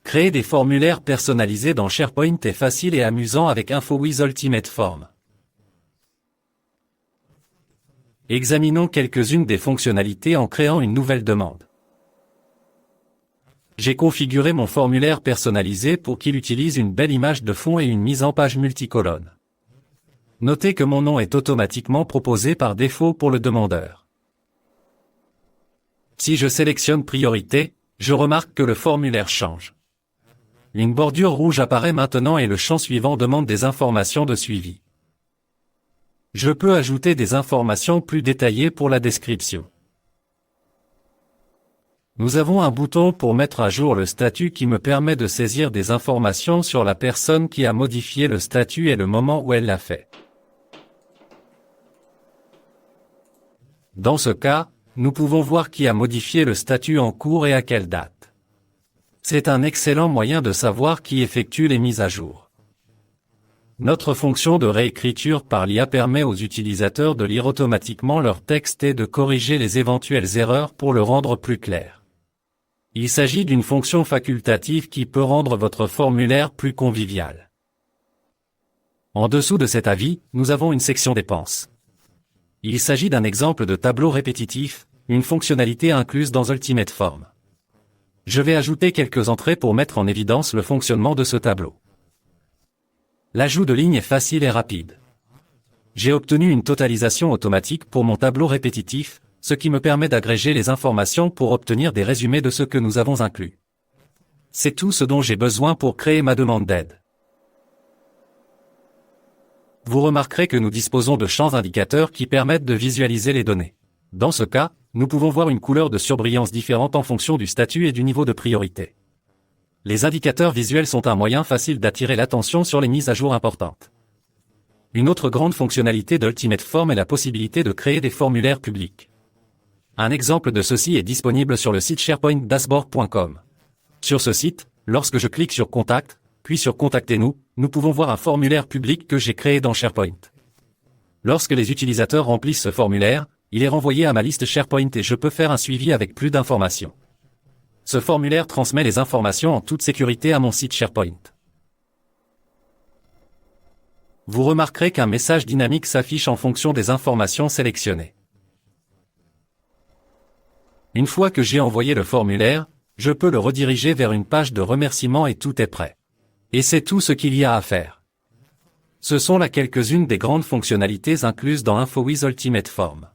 Créer des formulaires personnalisés dans SharePoint est facile et amusant avec InfoWiz Ultimate Form. Examinons quelques-unes des fonctionnalités en créant une nouvelle demande. J'ai configuré mon formulaire personnalisé pour qu'il utilise une belle image de fond et une mise en page multicolonne. Notez que mon nom est automatiquement proposé par défaut pour le demandeur. Si je sélectionne Priorité, je remarque que le formulaire change. Une bordure rouge apparaît maintenant et le champ suivant demande des informations de suivi. Je peux ajouter des informations plus détaillées pour la description. Nous avons un bouton pour mettre à jour le statut qui me permet de saisir des informations sur la personne qui a modifié le statut et le moment où elle l'a fait. Dans ce cas, nous pouvons voir qui a modifié le statut en cours et à quelle date. C'est un excellent moyen de savoir qui effectue les mises à jour. Notre fonction de réécriture par l'IA permet aux utilisateurs de lire automatiquement leur texte et de corriger les éventuelles erreurs pour le rendre plus clair. Il s'agit d'une fonction facultative qui peut rendre votre formulaire plus convivial. En dessous de cet avis, nous avons une section dépenses. Il s'agit d'un exemple de tableau répétitif, une fonctionnalité incluse dans Ultimate Form. Je vais ajouter quelques entrées pour mettre en évidence le fonctionnement de ce tableau. L'ajout de lignes est facile et rapide. J'ai obtenu une totalisation automatique pour mon tableau répétitif, ce qui me permet d'agréger les informations pour obtenir des résumés de ce que nous avons inclus. C'est tout ce dont j'ai besoin pour créer ma demande d'aide. Vous remarquerez que nous disposons de champs indicateurs qui permettent de visualiser les données. Dans ce cas, nous pouvons voir une couleur de surbrillance différente en fonction du statut et du niveau de priorité. Les indicateurs visuels sont un moyen facile d'attirer l'attention sur les mises à jour importantes. Une autre grande fonctionnalité d'Ultimate Form est la possibilité de créer des formulaires publics. Un exemple de ceci est disponible sur le site sharepointdashboard.com. Sur ce site, lorsque je clique sur Contact, puis sur Contactez-nous, nous pouvons voir un formulaire public que j'ai créé dans SharePoint. Lorsque les utilisateurs remplissent ce formulaire, il est renvoyé à ma liste SharePoint et je peux faire un suivi avec plus d'informations. Ce formulaire transmet les informations en toute sécurité à mon site SharePoint. Vous remarquerez qu'un message dynamique s'affiche en fonction des informations sélectionnées. Une fois que j'ai envoyé le formulaire, je peux le rediriger vers une page de remerciements et tout est prêt. Et c'est tout ce qu'il y a à faire. Ce sont là quelques-unes des grandes fonctionnalités incluses dans InfoWiz Ultimate Form.